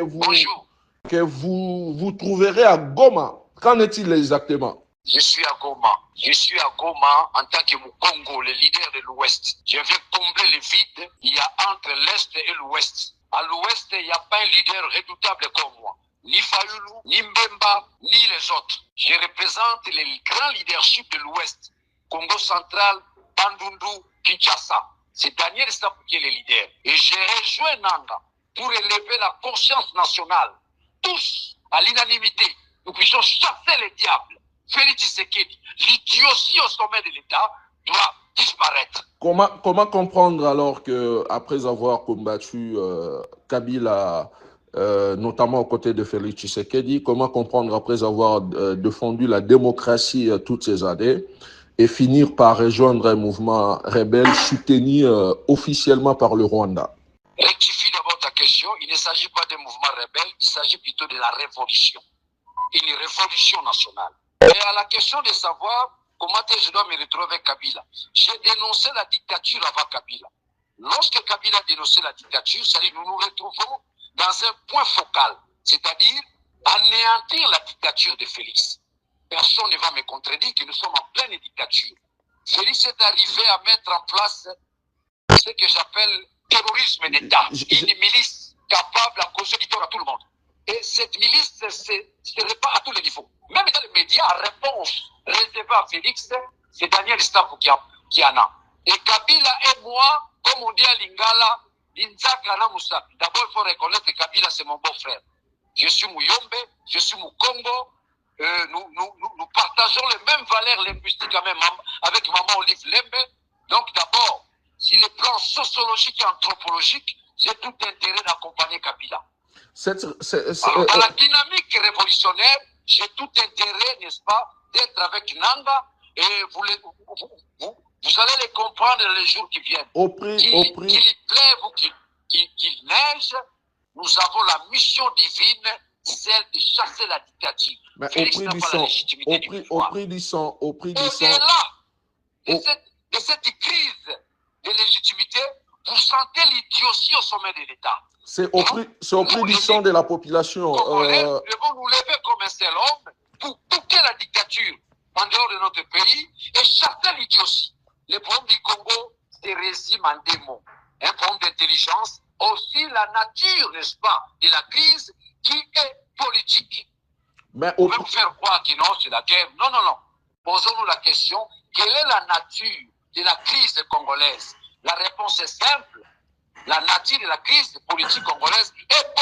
Bonjour. que vous trouverez à Goma. Qu'en est-il exactement? Je suis à Goma. Je suis à Goma en tant que Mukongo, le leader de l'Ouest. Je vais combler le vide il y a entre l'Est et l'Ouest. À l'Ouest, il n'y a pas un leader redoutable comme moi. Ni Fayoulou, ni Mbemba, ni les autres. Je représente le grand leadership de l'Ouest. Congo central, Bandundu, Kinshasa. C'est Daniel Sapou qui est le leader. Et j'ai rejoint Nanga pour élever la conscience nationale. Tous, à l'unanimité, nous puissions chasser les diables. Félix Tshisekedi, l'idiotie au sommet de l'État, doit disparaître. Comment comprendre alors qu'après avoir combattu Kabila, notamment aux côtés de Félix Tshisekedi, comment comprendre après avoir défendu la démocratie toutes ces années et finir par rejoindre un mouvement rebelle soutenu officiellement par le Rwanda? Rectifie d'abord ta question, il ne s'agit pas d'un mouvement rebelle, il s'agit plutôt de la révolution. Une révolution nationale. Et à la question de savoir comment je dois me retrouver avec Kabila, j'ai dénoncé la dictature avant Kabila. Lorsque Kabila a dénoncé la dictature, c'est-à-dire nous nous retrouvons dans un point focal, c'est-à-dire anéantir la dictature de Félix. Personne ne va me contredire que nous sommes en pleine dictature. Félix est arrivé à mettre en place ce que j'appelle terrorisme d'État, une milice capable à causer du tort à tout le monde. Et cette milice se répand à tous les niveaux. Même dans les médias, en réponse réservée à Félix, c'est Daniel Stapou qui en a. Et Kabila et moi, comme on dit à Lingala, d'abord il faut reconnaître que Kabila c'est mon beau-frère. Je suis Mouyombe, je suis Mukongo, nous partageons les mêmes valeurs linguistiques avec Maman Olive Lembe. Donc d'abord, sur le plan sociologique et anthropologique, j'ai tout intérêt d'accompagner Kabila. Alors, dans la dynamique révolutionnaire, j'ai tout intérêt, n'est-ce pas, d'être avec Nanga et vous allez les comprendre les jours qui viennent. Qu'il pleuve ou qu'il neige, nous avons la mission divine, celle de chasser la dictature. Mais Félix n'a pas la légitimité du pouvoir. Au-delà de cette crise de légitimité, vous sentez l'idiotie au sommet de l'État. C'est au prix du sang de la population. Nous devons nous lever comme un seul homme pour boucler la dictature en dehors de notre pays et chasser l'idiotie. Le problème du Congo se résume en deux mots. Un problème d'intelligence, aussi la nature, n'est-ce pas, de la crise qui est politique. Mais on peut vous faire croire que non, c'est la guerre. Non, non, non. Posons-nous la question, quelle est la nature de la crise congolaise? La réponse est simple. La nature de la crise politique congolaise est